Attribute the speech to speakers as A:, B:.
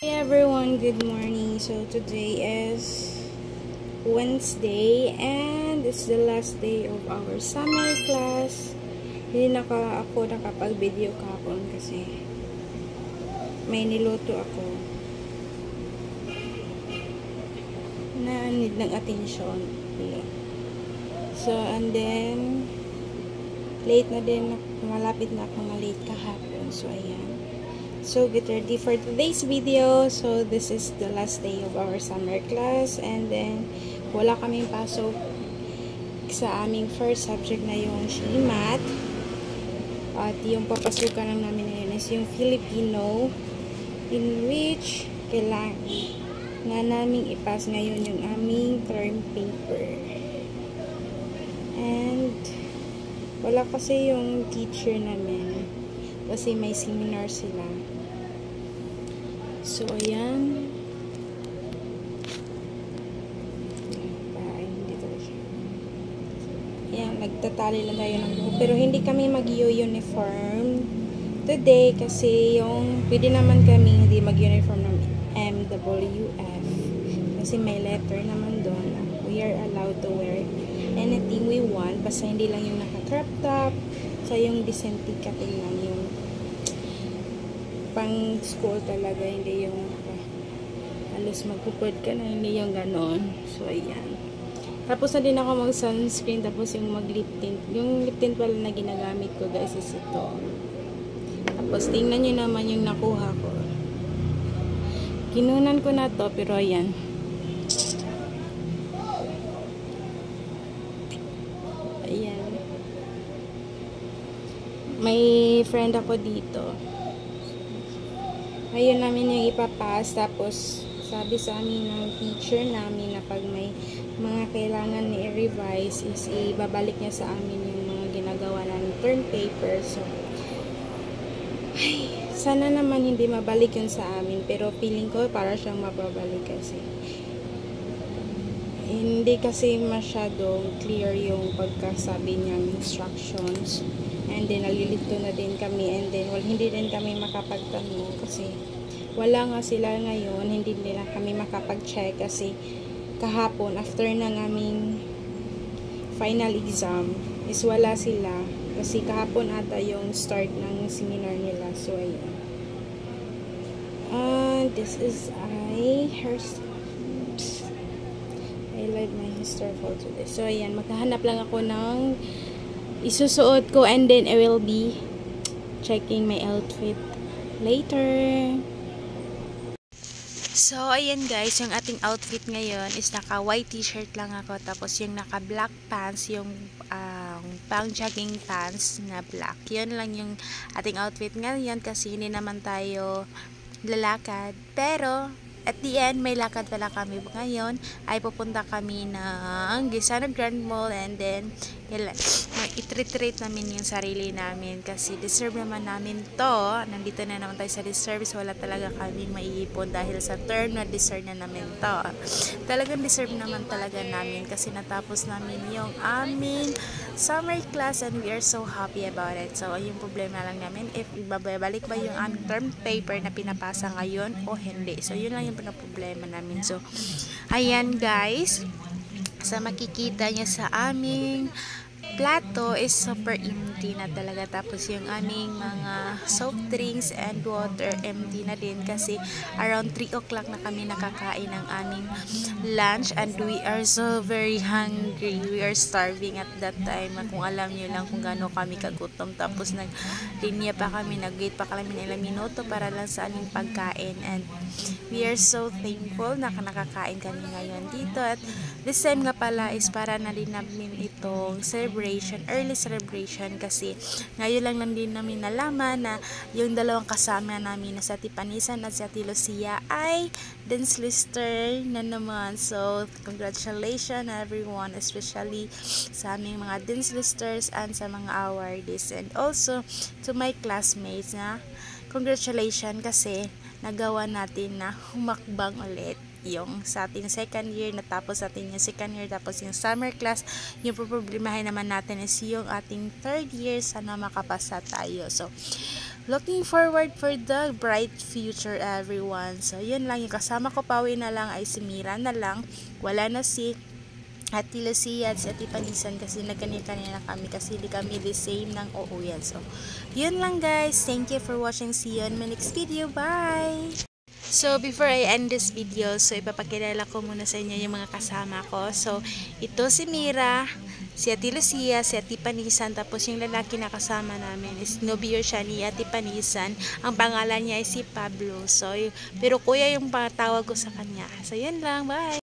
A: Hey everyone, good morning. So today is Wednesday and it's the last day of our summer class. Hindi ako nakapag-video kahapon kasi may niluto ako na need ng attention. So and then late na din, malapit na ako late kahapon. So ayan. So get ready for today's video. So this is the last day of our summer class and then wala kaming pasok sa aming first subject na yung Math. At yung papasukan lang namin ngayon is yung Filipino, in which kailangan nga naming ipas ngayon yung aming term paper. And wala kasi yung teacher namin kasi may seminar sila. So, ayan. Ayan, nagtatali lang tayo ng buhok. Pero hindi kami mag-uniform today kasi yung pwede naman kami hindi mag-uniform ng MWF. Kasi may letter naman doon na we are allowed to wear anything we want. Basta hindi lang yung naka-crop top. So, yung decent tingnan yung pang school talaga, hindi yung halos magpupod ka na, hindi yung ganon. So, ayan. Tapos na din ako mag-sunscreen, tapos yung mag-lip tint. Yung lip tint pala na ginagamit ko, guys, is ito. Tapos, tingnan nyo naman yung nakuha ko. Kinunan ko na to, pero ayan. Ayan. May friend ako dito. Ngayon namin yung ipapas, tapos sabi sa amin ng teacher namin na pag may mga kailangan ni i-revise is ibabalik niya sa amin yung mga ginagawa namin term paper. So, ay, sana naman hindi mabalik yun sa amin, pero feeling ko para siyang mababalik kasi hindi kasi masyadong clear yung pagkasabi niyang instructions. And then, nalilito na din kami. And then, hindi din kami makapagtanong kasi wala nga sila ngayon. Hindi nila kami makapag-check kasi kahapon, after ng aming final exam, is wala sila. Kasi kahapon ata yung start ng seminar nila. So, ayun. This is I like my hairstyle for today. So, ayan. Maghahanap lang ako ng isusuot ko and then I will be checking my outfit later. So, ayan guys, yung ating outfit ngayon is naka-white t-shirt lang ako, tapos yung naka-black pants, yung pang jogging pants na black. Yun lang yung ating outfit ngayon kasi hindi naman tayo lalakad. Pero, at the end, may lakad pala kami ngayon. Ay pupunta kami ng Gisano Grand Mall and then i-treat namin yung sarili namin kasi deserve naman namin to. Nandito na naman tayo sa deserve, so wala talaga kami maiipon dahil sa term na deserve na namin to. Talagang deserve naman talaga namin kasi natapos namin yung aming summer class and we are so happy about it. So, yung problema lang namin if ibabalik ba yung aming term paper na pinapasa ngayon o hindi. So, yun lang yung problema namin. So, ayan guys, sa makikita niya sa aming plato is super empty na talaga. Tapos yung aming mga soft drinks and water empty na din kasi around 3 o'clock na kami nakakain ng aming lunch and we are so very hungry. We are starving at that time. Kung alam nyo lang kung gaano kami kagutom. Tapos nag-linya pa kami, nag-wait pa kami ng ilang minuto para lang sa aming pagkain and we are so thankful na nakakain kami ngayon dito. At this time nga pala is para na din namin itong early celebration kasi ngayon lang din namin nalaman na yung dalawang kasama namin na sa Tipanisan at sa Lucia ay dance lister na naman. So, congratulations everyone, especially sa aming mga dance listers and sa mga awardees and also to my classmates na congratulations kasi nagawa natin na humakbang ulit yung sa ating second year, natapos natin yung second year, tapos yung summer class. Yung problemahin naman natin is yung ating third year, sana makapasa tayo. So, looking forward for the bright future, everyone. So, yun lang. Yung kasama ko pauwi na lang ay si Mira na lang. Wala na si Ate Lucia at si Ate Panisan kasi nagkanya-kanya na kami kasi hindi kami the same ng uuwian. So, yun lang guys. Thank you for watching. See you on my next video. Bye! So, before I end this video, so ipapakilala ko muna sa inyo yung mga kasama ko. So, ito si Mira, si Ate Lucia, si Ate Panisan, tapos yung lalaki na kasama namin is nobyo siya ni Ate Panisan. Ang pangalan niya ay si Pablo. So, pero kuya yung patawag ko sa kanya. So, yun lang. Bye!